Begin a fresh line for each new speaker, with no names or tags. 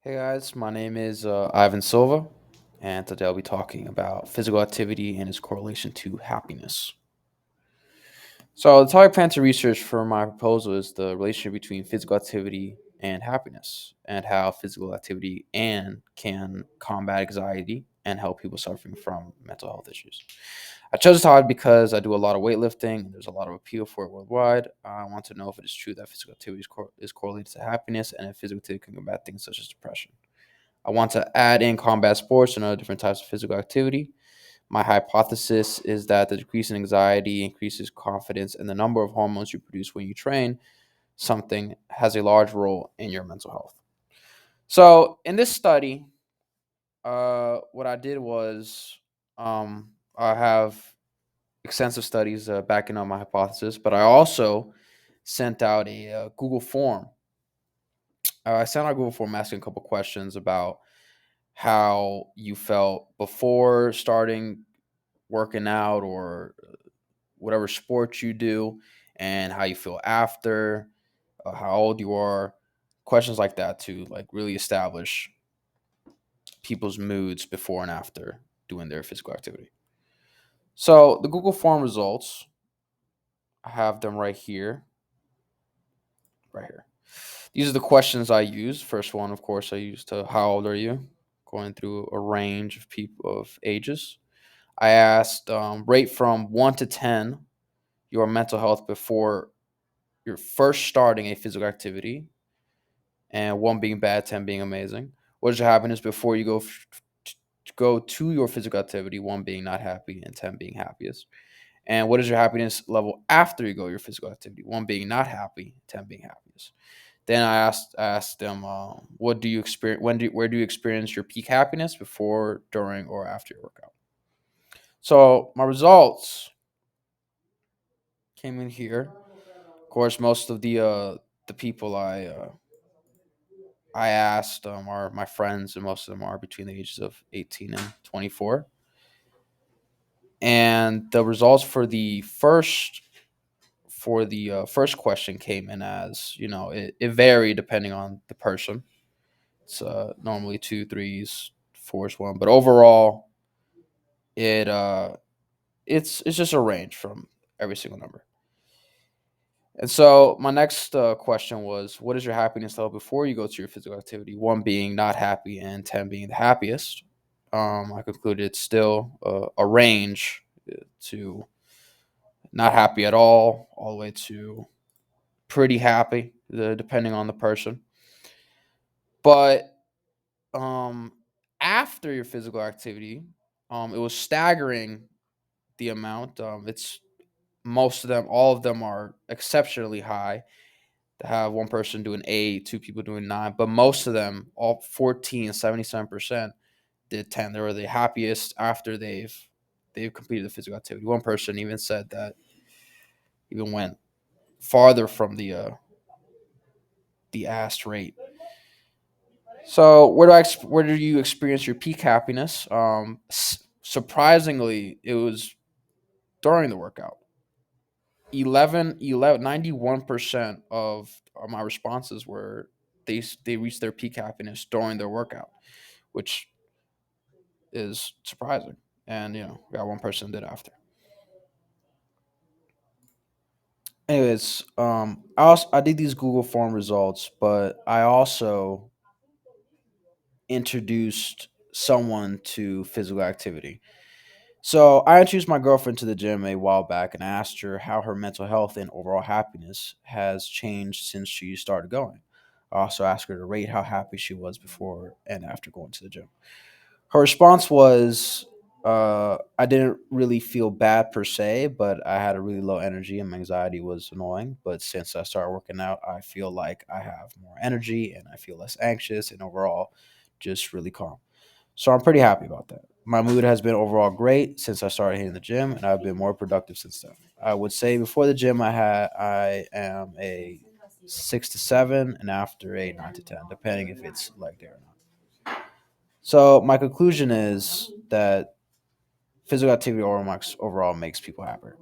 Hey guys, my name is Ivan Silva, and today I'll be talking about physical activity and its correlation to happiness. So, the topic I plan to research for my proposal is the relationship between physical activity and happiness, and how physical activity and can combat anxiety and help people suffering from mental health issues. I chose this topic because I do a lot of weightlifting, and there's a lot of appeal for it worldwide. I want to know if it is true that physical activity is correlated to happiness, and if physical activity can combat things such as depression. I want to add in combat sports and other different types of physical activity. My hypothesis is that the decrease in anxiety increases confidence, and the number of hormones you produce when you train something has a large role in your mental health. So, in this study, what I did was I have extensive studies backing up my hypothesis, but I also sent out a Google form. I sent out a Google form asking a couple questions about how you felt before starting working out or whatever sport you do, and how you feel after, how old you are, questions like that to like really establish people's moods before and after doing their physical activity. So the Google form results, I have them right here. These are the questions I use. First one, of course, I used to how old are you? Going through a range of people of ages. I asked rate from 1 to 10 your mental health before you're first starting a physical activity, and 1 being bad, 10 being amazing. What is your happiness before you go to your physical activity? 1 being not happy, and 10 being happiest. And what is your happiness level after you go your physical activity? 1 being not happy, 10 being happiest. Then I asked them, what do you experience? Where do you experience your peak happiness before, during, or after your workout? So my results came in here. Of course, most of the people I asked are my friends, and most of them are between the ages of 18 and 24. And the results for the first question came in as, it varied depending on the person. It's normally two, threes, fours, one, but overall, it it's just a range from every single number. And so my next question was, what is your happiness level before you go to your physical activity? 1 being not happy, and 10 being the happiest. I concluded it's still a range to not happy at all the way to pretty happy, depending on the person. But um, after your physical activity, it was staggering the amount. It's most of them, all of them are exceptionally high to have one person doing 8, two people doing 9, but most of them, all 14, 77%, did 10. They were the happiest after they've completed the physical activity. One person even said that even went farther from the asked rate. So where do you experience your peak happiness? Surprisingly, it was during the workout. 91% of my responses were they reached their peak happiness during their workout, which is surprising. And we got one person did after. Anyways, I did these Google form results, but I also introduced someone to physical activity. So I introduced my girlfriend to the gym a while back and asked her how her mental health and overall happiness has changed since she started going. I also asked her to rate how happy she was before and after going to the gym. Her response was, I didn't really feel bad per se, but I had a really low energy and my anxiety was annoying. But since I started working out, I feel like I have more energy and I feel less anxious and overall just really calm. So I'm pretty happy about that. My mood has been overall great since I started hitting the gym, and I've been more productive since then. I would say before the gym, I am a 6 to 7, and after a 9 to 10, depending if it's leg day or not. So my conclusion is that physical activity overall makes people happier.